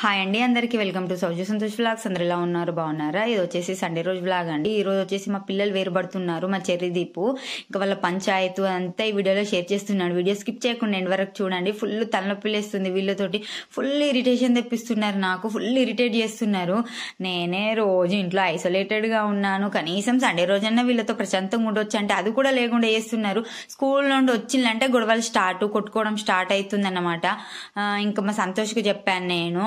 Hi అండి, అందరికీ welcome to సౌజీ సంతోష్ వ్లాగ్స్. అందరు ఎలా ఉన్నారు, బాగున్నారా? ఇది వచ్చేసి సండే రోజు వ్లాగ్ అండి. ఈ రోజు వచ్చేసి మా పిల్లలు వేరుపడుతున్నారు. మా చెర్రీ దీపు ఇంకా వాళ్ళ పంచాయతీ అంతా ఈ వీడియోలో షేర్ చేస్తున్నాడు. వీడియో స్కిప్ చేయకుండా ఎండ్ వరకు చూడండి. ఫుల్ తలనొప్పి లేస్తుంది వీళ్ళతోటి. ఫుల్ ఇరిటేషన్ తెప్పిస్తున్నారు, నాకు ఫుల్ ఇరిటేట్ చేస్తున్నారు. నేనే రోజు ఇంట్లో ఐసోలేటెడ్ గా ఉన్నాను, కనీసం సండే రోజన్నా వీళ్ళతో ప్రశాంతంగా ఉండొచ్చు అంటే అది కూడా లేకుండా చేస్తున్నారు. స్కూల్ నుండి వచ్చిందంటే గొడవలు కొట్టుకోవడం స్టార్ట్ అవుతుంది అన్నమాట. ఇంకా మా సంతోష్కి చెప్పాను నేను,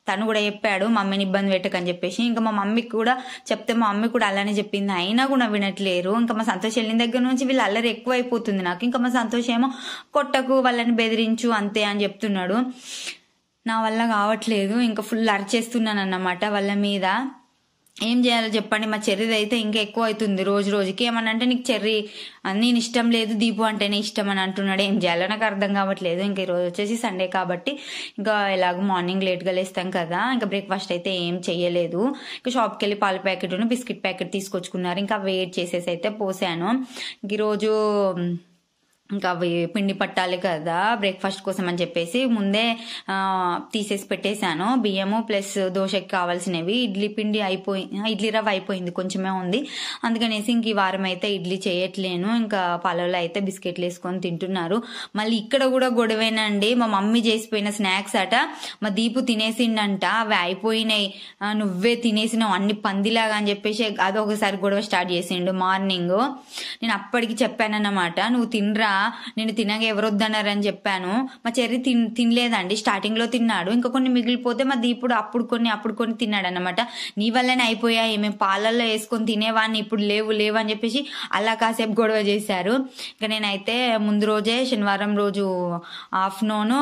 తను కూడా చెప్పాడు మమ్మీని ఇబ్బంది పెట్టకని చెప్పేసి. ఇంకా మా మమ్మీకి కూడా చెప్తే మా మమ్మీ కూడా అలానే చెప్పింది, అయినా కూడా వినట్లేరు. ఇంకా మా సంతోష్ వెళ్ళిన దగ్గర నుంచి వీళ్ళు అల్లరి ఎక్కువ అయిపోతుంది నాకు. ఇంకా మా సంతోష్ ఏమో కొట్టకు, వాళ్ళని బెదిరించు అంతే అని చెప్తున్నాడు. నా వల్ల కావట్లేదు, ఇంకా ఫుల్ అరిచేస్తున్నాను అన్నమాట వాళ్ళ మీద. ఏం చేయాలో చెప్పండి. మా చెర్రీది అయితే ఇంకా ఎక్కువ అవుతుంది రోజు రోజుకి. ఏమన్నా అంటే నీకు చెర్రీ నేను ఇష్టం లేదు, దీపు అంటేనే ఇష్టం అని అంటున్నాడు. ఏం చేయాలో నాకు అర్థం కావట్లేదు. ఇంకా ఈరోజు వచ్చేసి సండే కాబట్టి ఇంకా ఎలాగో మార్నింగ్ లేట్గా లేస్తాం కదా, ఇంకా బ్రేక్ఫాస్ట్ అయితే ఏం చెయ్యలేదు. ఇంకా షాప్కి వెళ్ళి పాల ప్యాకెట్ బిస్కెట్ ప్యాకెట్ తీసుకొచ్చుకున్నారు. ఇంకా వెయిట్ చేసేసి అయితే పోసాను. ఇంక ఈరోజు ఇంకా అవి పిండి పట్టాలి కదా బ్రేక్ఫాస్ట్ కోసం అని చెప్పేసి ముందే తీసేసి పెట్టేశాను. బియ్యము ప్లస్ దోశకి కావాల్సినవి. ఇడ్లీ పిండి ఇడ్లీ రవ్వ అయిపోయింది, కొంచెమే ఉంది. అందుకనేసి ఇంక ఈ వారం అయితే ఇడ్లీ చేయట్లేను. ఇంకా పాలలో అయితే బిస్కెట్లు వేసుకొని తింటున్నారు. మళ్ళీ ఇక్కడ కూడా గొడవేనండి. మా మమ్మీ చేసిపోయిన స్నాక్స్ అట మా దీపు తినేసిండంట. అవి అయిపోయినాయి, నువ్వే తినేసినావు అన్ని పందిలాగా అని చెప్పేసి అదొకసారి గొడవ స్టార్ట్ చేసిండు మార్నింగ్. నేను అప్పటికి చెప్పానన్నమాట, నువ్వు తినరా, నేను తినగా ఎవరొద్దన్నారని చెప్పాను. మా చెర్రీ తినలేదండి, స్టార్టింగ్ లో తిన్నాడు. ఇంకా కొన్ని మిగిలిపోతే మా దీపుడు అప్పుడు కొన్ని తిన్నాడు అనమాట. నీ వల్లనే అయిపోయాయి, మేము పాలల్లో వేసుకొని తినేవాడిని, ఇప్పుడు లేవు అని చెప్పేసి అలా కాసేపు గొడవ చేశారు. ఇంకా నేనైతే ముందు రోజే శనివారం రోజు ఆఫ్టర్నూన్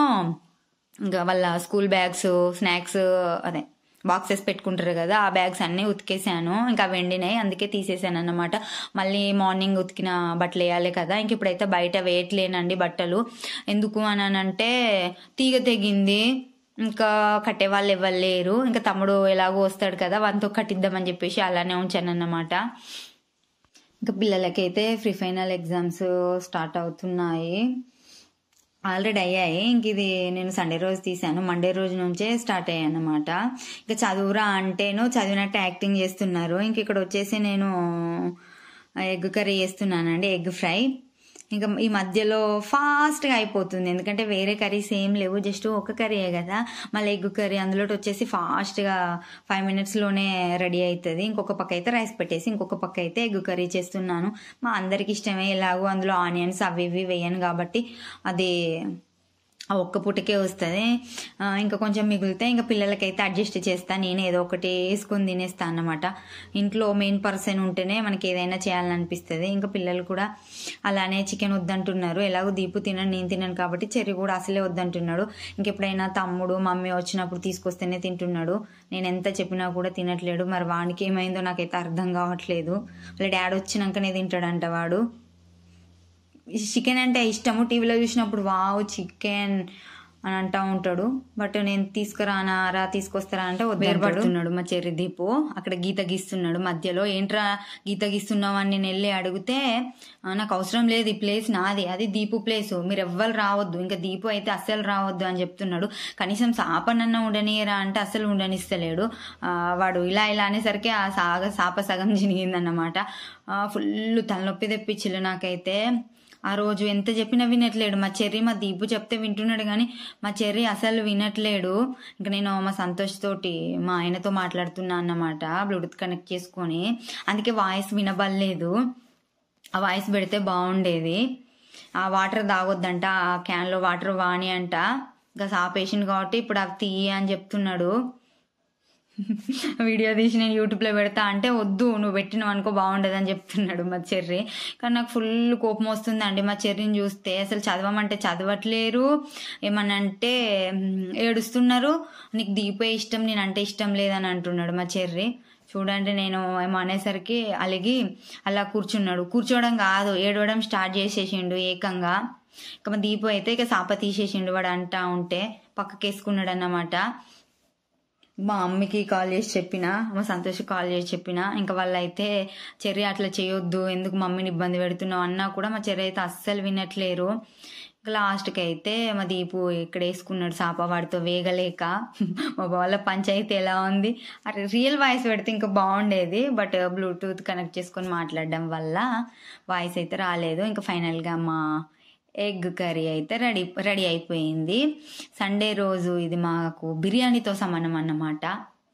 ఇంకా వాళ్ళ స్కూల్ బ్యాగ్స్ స్నాక్స్ అదే బాక్సెస్ పెట్టుకుంటారు కదా, ఆ బ్యాగ్స్ అన్ని ఉతికేసాను. ఇంకా వెండినాయి, అందుకే తీసేసాను అన్నమాట. మళ్ళీ మార్నింగ్ ఉతికిన బట్టలు వేయాలి కదా. ఇంక ఇప్పుడైతే బయట వేయట్లేనండి బట్టలు. ఎందుకు అని అంటే తీగ తెగింది, ఇంకా కట్టే వాళ్ళు ఎవరు లేరు. ఇంకా తమ్ముడు ఎలాగో వస్తాడు కదా, వానితో కట్టిద్దామని చెప్పేసి అలానే ఉంచాను అన్నమాట. ఇంకా పిల్లలకైతే ప్రీ ఫైనల్ ఎగ్జామ్స్ స్టార్ట్ అవుతున్నాయి, ఆల్రెడీ అయ్యాయి. ఇంక ఇది నేను సండే రోజు తీసాను, మండే రోజు నుంచే స్టార్ట్ అయ్యాయి అన్నమాట. ఇంకా చదువురా అంటేను చదివినట్టు యాక్టింగ్ చేస్తున్నారు. ఇంక ఇక్కడ వచ్చేసి నేను ఎగ్ కర్రీ చేస్తున్నానండి, ఎగ్ ఫ్రై. ఇంకా ఈ మధ్యలో ఫాస్ట్గా అయిపోతుంది, ఎందుకంటే వేరే కర్రీస్ ఏం లేవు, జస్ట్ ఒక కర్రీయే కదా. మళ్ళీ ఎగ్ కర్రీ అందులో వచ్చేసి ఫాస్ట్గా 5 minutesలోనే రెడీ అవుతుంది. ఇంకొక పక్క అయితే రైస్ పెట్టేసి ఇంకొక పక్క అయితే ఎగ్ కర్రీ చేస్తున్నాను. మా అందరికి ఇష్టమే, ఎలాగో అందులో ఆనియన్స్ అవి ఇవి వేయను కాబట్టి అది ఆ ఒక్క పూటకే వస్తుంది. ఇంకా కొంచెం మిగిలితే ఇంకా పిల్లలకైతే అడ్జస్ట్ చేస్తా, నేను ఏదో ఒకటి వేసుకొని తినేస్తా అన్నమాట. ఇంట్లో మెయిన్ పర్సన్ ఉంటేనే మనకి ఏదైనా చేయాలనిపిస్తుంది. ఇంకా పిల్లలు కూడా అలానే చికెన్ వద్దంటున్నారు. ఎలాగో దీపు తినను, నేను తినను కాబట్టి చెర్రీ కూడా అసలే వద్దంటున్నాడు. ఇంకెప్పుడైనా తమ్ముడు మమ్మీ వచ్చినప్పుడు తీసుకొస్తేనే తింటున్నాడు. నేను ఎంత చెప్పినా కూడా తినట్లేడు. మరి వానికి ఏమైందో నాకైతే అర్థం కావట్లేదు. వాళ్ళ డాడీ వచ్చినాకనే తింటాడంట వాడు. చికెన్ అంటే ఇష్టము, టీవీలో చూసినప్పుడు వావ్ చికెన్ అని అంటా ఉంటాడు. బట్ నేను తీసుకొస్తారా అంటే వేరుపడుతున్నాడు మా చెర్రీ దీపు. అక్కడ గీత గీస్తున్నాడు మధ్యలో. ఏంట్రా గీత గీస్తున్నావు అని నేను వెళ్ళి అడిగితే, నాకు అవసరం లేదు, ఈ ప్లేస్ నాది, అది దీపు ప్లేసు, మీరు ఎవ్వరు రావద్దు, ఇంకా దీపు అయితే అస్సలు రావద్దు అని చెప్తున్నాడు. కనీసం సాపనన్నా ఉండనియరా అంటే అస్సలు ఉండనిస్తలేడు. వాడు ఇలా అనేసరికి ఆ సాప సగం చినిగిందన్నమాట. ఫుల్ తలనొప్పి తెప్పించిల్లు నాకైతే. ఆ రోజు ఎంత చెప్పినా వినట్లేడు మా చెర్రీ. మా దీపు చెప్తే వింటున్నాడు కానీ మా చెర్రీ అసలు వినట్లేడు. ఇంకా నేను మా సంతోష్ తోటి మా ఆయనతో మాట్లాడుతున్నా అన్నమాట, బ్లూటూత్ కనెక్ట్ చేసుకొని. అందుకే వాయిస్ వినబడలేదు, ఆ వాయిస్ పెడితే బాగుండేది. ఆ వాటర్ తాగొద్దంట, ఆ క్యాన్లో వాటర్ వాణి అంట. ఇంకా సాపేసింది కాబట్టి ఇప్పుడు అవి తీయ అని చెప్తున్నాడు. వీడియో తీసి నేను యూట్యూబ్లో పెడతా అంటే వద్దు, నువ్వు పెట్టినావు అనుకో బాగుండదు అని చెప్తున్నాడు మా చెర్రీ. కానీ నాకు ఫుల్ కోపం వస్తుందండి మా చెర్రీని చూస్తే. అసలు చదవమంటే చదవట్లేరు, ఏమనంటే ఏడుస్తున్నారు. నీకు దీపే ఇష్టం, నేనంటే ఇష్టం లేదని అంటున్నాడు మా చెర్రీ. చూడండి, నేను ఏమో అనేసరికి అలిగి అలా కూర్చోవడం కాదు, ఏడవడం స్టార్ట్ చేసేసిండు ఏకంగా. ఇక మా దీపు అయితే ఇక సాప తీసేసిండు వాడు అంటా ఉంటే, పక్కకేసుకున్నాడు అన్నమాట. మా మమ్మీకి కాల్ చేసి చెప్పిన, మా సంతోష్కి కాల్ చేసి చెప్పిన. ఇంకా వాళ్ళైతే చెర్రీ అట్లా చేయొద్దు, ఎందుకు మమ్మీని ఇబ్బంది పెడుతున్నావు అన్నా కూడా మా చెర్రీ అయితే అస్సలు వినట్లేరు. లాస్ట్కి అయితే మా దీపు ఇక్కడ వేసుకున్నాడు సాప, వాడితో వేగలేక. మా వాళ్ళ పంచాయతీ ఎలా ఉంది, అరే రియల్ వాయిస్ పెడితే ఇంకా బాగుండేది, బట్ బ్లూటూత్ కనెక్ట్ చేసుకొని మాట్లాడడం వల్ల వాయిస్ అయితే రాలేదు. ఇంకా ఫైనల్గా మా ఎగ్ కర్రీ అయితే రెడీ అయిపోయింది. సండే రోజు ఇది మాకు బిర్యానీతో సమానం అన్నమాట,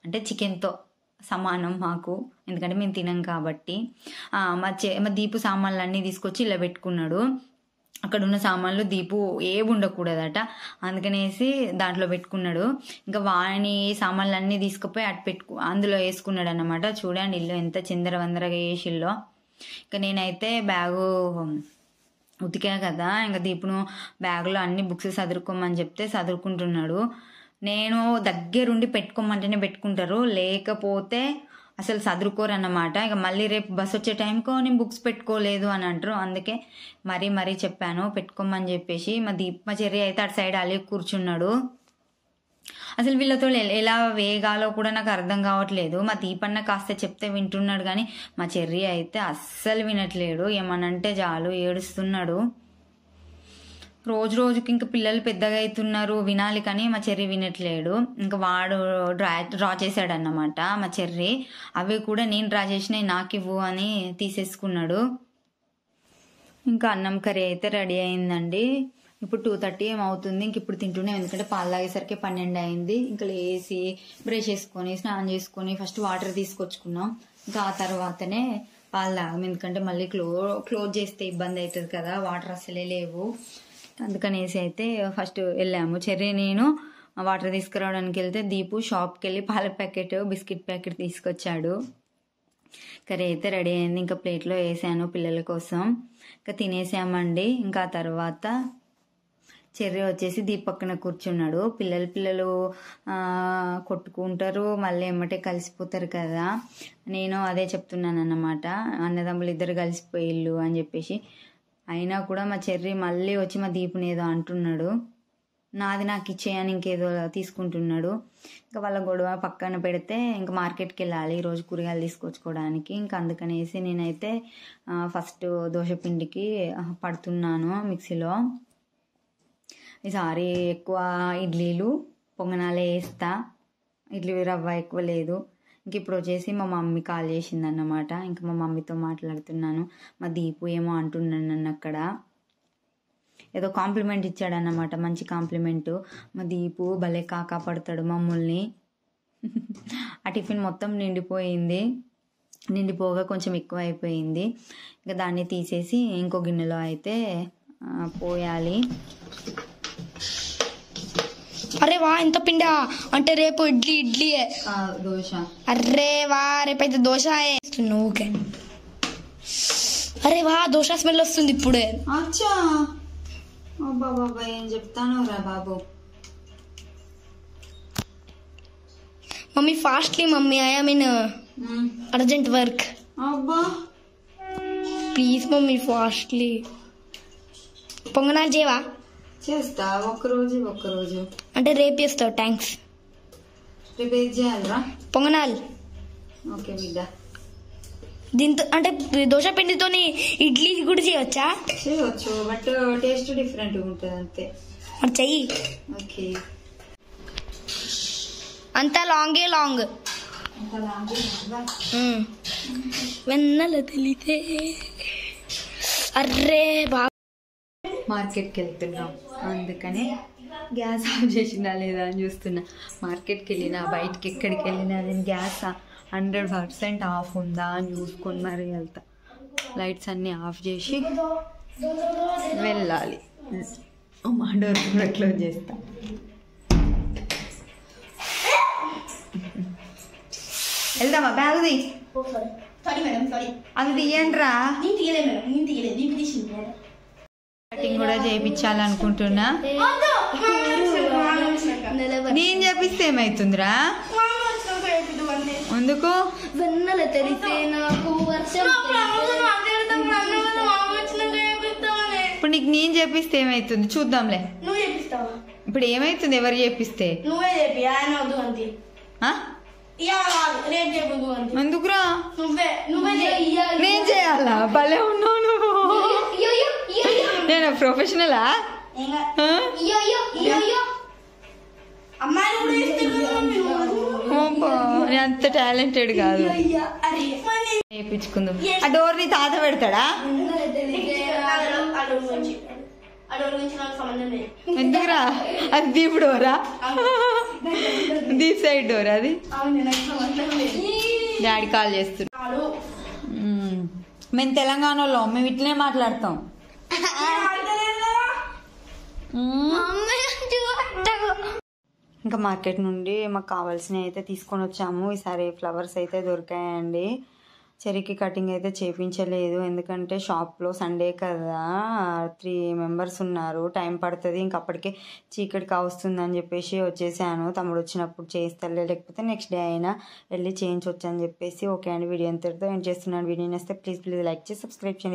అంటే చికెన్తో సమానం మాకు, ఎందుకంటే మేము తినం కాబట్టి. మా దీపు సామాన్లు అన్నీ తీసుకొచ్చి ఇలా పెట్టుకున్నాడు. అక్కడ ఉన్న సామాన్లు దీపు ఏవి ఉండకూడదట, అందుకనేసి దాంట్లో పెట్టుకున్నాడు. ఇంకా వాని సామాన్లు అన్నీ తీసుకుపోయి అందులో వేసుకున్నాడు అన్నమాట. చూడండి ఇల్లు ఎంత చిందరవందరగా వేసిల్లో. ఇంకా నేనైతే బ్యాగు ఉతికా కదా, ఇంకా దీపును బ్యాగులో అన్ని బుక్స్ చదువుకోమని చెప్తే చదువుకుంటున్నాడు. నేను దగ్గరుండి పెట్టుకోమంటేనే పెట్టుకుంటారు, లేకపోతే అసలు చదువుకోరు అన్నమాట. ఇక మళ్ళీ రేపు బస్ వచ్చే టైంకో నేను బుక్స్ పెట్టుకోలేదు అని అంటారు. అందుకే మరీ చెప్పాను పెట్టుకోమని చెప్పేసి. మా చెర్రీ అయితే అటు సైడ్ అలే కూర్చున్నాడు. అసలు వీళ్ళతో ఎలా వేగాలో కూడా నాకు అర్థం కావట్లేదు. మా దీపన్న కాస్త చెప్తే వింటున్నాడు, కానీ మా చెర్రీ అయితే అస్సలు వినట్లేడు. ఏమనంటే చాలు ఏడుస్తున్నాడు. రోజుకి ఇంకా పిల్లలు పెద్దగా అవుతున్నారు, వినాలి, కానీ మా చెర్రీ వినట్లేడు. ఇంకా వాడు డ్రా చేశాడు అన్నమాట మా చెర్రీ. అవి కూడా నేను డ్రా చేసినవి నాకు ఇవ్వు అని తీసేసుకున్నాడు. ఇంకా అన్నం కర్రీ అయితే రెడీ అయిందండి. ఇప్పుడు 2:30 ఏమవుతుంది. ఇంక ఇప్పుడు తింటున్నాం, ఎందుకంటే పాలు తాగేసరికి 12 అయింది. ఇంకా లేసి బ్రష్ చేసుకొని స్నానం చేసుకొని ఫస్ట్ వాటర్ తీసుకొచ్చుకున్నాం. ఇంకా ఆ తర్వాతనే పాలు తాగం, ఎందుకంటే మళ్ళీ క్లోజ్ చేస్తే ఇబ్బంది అవుతుంది కదా, వాటర్ అసలే లేవు. అందుకనేసి అయితే ఫస్ట్ వెళ్ళాము. చెర్రీ నేను వాటర్ తీసుకురావడానికి వెళ్తే దీపు షాప్కి వెళ్ళి పాల ప్యాకెట్ బిస్కెట్ ప్యాకెట్ తీసుకొచ్చాడు. కర్రీ అయితే రెడీ అయింది. ఇంకా ప్లేట్లో వేసాను పిల్లల కోసం. ఇంకా తినేసామండి. ఇంకా తర్వాత చెర్రీ వచ్చేసి దీపు పక్కన కూర్చున్నాడు. పిల్లలు కొట్టుకుంటారు, మళ్ళీ ఎమ్మటే కలిసిపోతారు కదా. నేను అదే చెప్తున్నాను అన్నమాట, అన్నదమ్ములు ఇద్దరు కలిసిపోయిల్లు అని చెప్పేసి. అయినా కూడా మా చెర్రీ మళ్ళీ వచ్చి మా దీపుని ఏదో అంటున్నాడు, నాది నాకు ఇచ్చేయని ఇంకేదో తీసుకుంటున్నాడు. ఇంకా వాళ్ళ గొడవ పక్కన పెడితే ఇంకా మార్కెట్కి వెళ్ళాలి ఈరోజు కూరగాయలు తీసుకొచ్చుకోవడానికి. ఇంకా అందుకనేసి నేనైతే ఫస్ట్ దోశ పిండికి పడుతున్నాను మిక్సీలో. ఈసారి ఎక్కువ ఇడ్లీలు పొంగనాలే వేస్తా, ఇడ్లీ రవ్వ ఎక్కువ లేదు. ఇంక ఇప్పుడు వచ్చేసి మా మమ్మీ కాల్ చేసింది అన్నమాట. ఇంకా మా మమ్మీతో మాట్లాడుతున్నాను. మా దీపు ఏమో అంటున్నాను నన్ను అక్కడ, ఏదో కాంప్లిమెంట్ ఇచ్చాడన్నమాట, మంచి కాంప్లిమెంటు. మా దీపు భలే కాపాడుతాడు మమ్మల్ని. ఆ టిఫిన్ మొత్తం నిండిపోగా కొంచెం ఎక్కువ అయిపోయింది. ఇంకా దాన్ని తీసేసి ఇంకో గిన్నెలో అయితే పోయాలి. అరే వా ఎంత పిండా, అంటే రేపు ఇడ్లీ దోశ. అరే వా రేపైతే దోశ. ఓకే అరే వా దోశ స్మెల్ వస్తుంది ఇప్పుడే. అచ్చా బాబా ఏం చెప్తాను రా బాబు. Mummy fastly mummy, I mean urgent work. అబ్బా ప్లీజ్ మమ్మీ ఫాస్ట్లీ. పొంగనాలు చేయవా? చేస్తా, ఒక్కరోజు అంటే రేపు చేస్తావు. థ్యాంక్స్. రేపు ఏది చేయాలరా? పొంగనాలు. ఓకే బిడ్డ. దీంతో అంటే దోశ పిండితోని ఇడ్లీ కూడా చేయవచ్చా? చేయవచ్చు, బట్ టేస్ట్ డిఫరెంట్ ఉంటుంది అంతే. మరి చెయ్యి. ఓకే. అంతా లాంగ్ వెన్నెల తెలితే. అర్రే బా మార్కెట్కి వెళ్తున్నాం, అందుకనే గ్యాస్ ఆఫ్ చేసినా లేదా అని చూస్తున్నా. మార్కెట్కి వెళ్ళినా బయటకి ఎక్కడికి వెళ్ళినా నేను గ్యాస్ 100% ఆఫ్ ఉందా అని చూసుకొని మరీ వెళ్తా. లైట్స్ అన్నీ ఆఫ్ చేసి వెళ్ళాలి. మా డోర్ కూడా క్లోజ్ చేస్తా. వెళ్దామా? బ్యాగుది అది తీయండిరా. కటింగ్ కూడా చేయించాలనుకుంటున్నా. నేను చేపిస్తే ఏమైతుందిరా? ఎందుకు? వెన్నెల తెలితే నాకు వర్షం. ఇప్పుడు నీకు నేను చేపిస్తే ఏమైతుంది చూద్దాంలే. నువ్వు చేపిస్తావా? ఇప్పుడు ఏమైతుంది ఎవరు చేపిస్తే? నువ్వే చెప్పి ఆయన వద్దు అంతే. ఎందుకురా? నువ్వే నేను చేయాలా? భలే ఉన్నావు నువ్వు. నేను ప్రొఫెషనలా? అంత టాలెంటెడ్ కాదు. వేయించుకుందాం. ఆ డోర్ ని తాత పెడతాడా? ఎందుకురా? అది Deep Dora? Deep side Dora అది? డాడీ కాల్ చేస్తున్నాడు. మేము తెలంగాణలో మేము ఇట్లనే మాట్లాడతాం. ఇంకా మార్కెట్ నుండి మాకు కావాల్సినవి అయితే తీసుకొని వచ్చాము. ఈసారి ఫ్లవర్స్ అయితే దొరికాయండి. చెరికి కటింగ్ అయితే చేయించలేదు, ఎందుకంటే షాప్లో సండే కదా, 3 మెంబర్స్ ఉన్నారు, టైం పడుతుంది, ఇంకప్పటికే చీకటి కావస్తుందని చెప్పేసి వచ్చేసాను. తమ్ముడు వచ్చినప్పుడు చేయిస్తాలే, లేకపోతే నెక్స్ట్ డే అయినా వెళ్ళి చేయించవచ్చు అని చెప్పేసి. ఓకే అండి, వీడియో ఎంతటితో ఎండ్ చేస్తున్నాను. వీడియో నేస్తే ప్లీజ్ లైక్ చేసి సబ్స్క్రైబ్ చేయండి.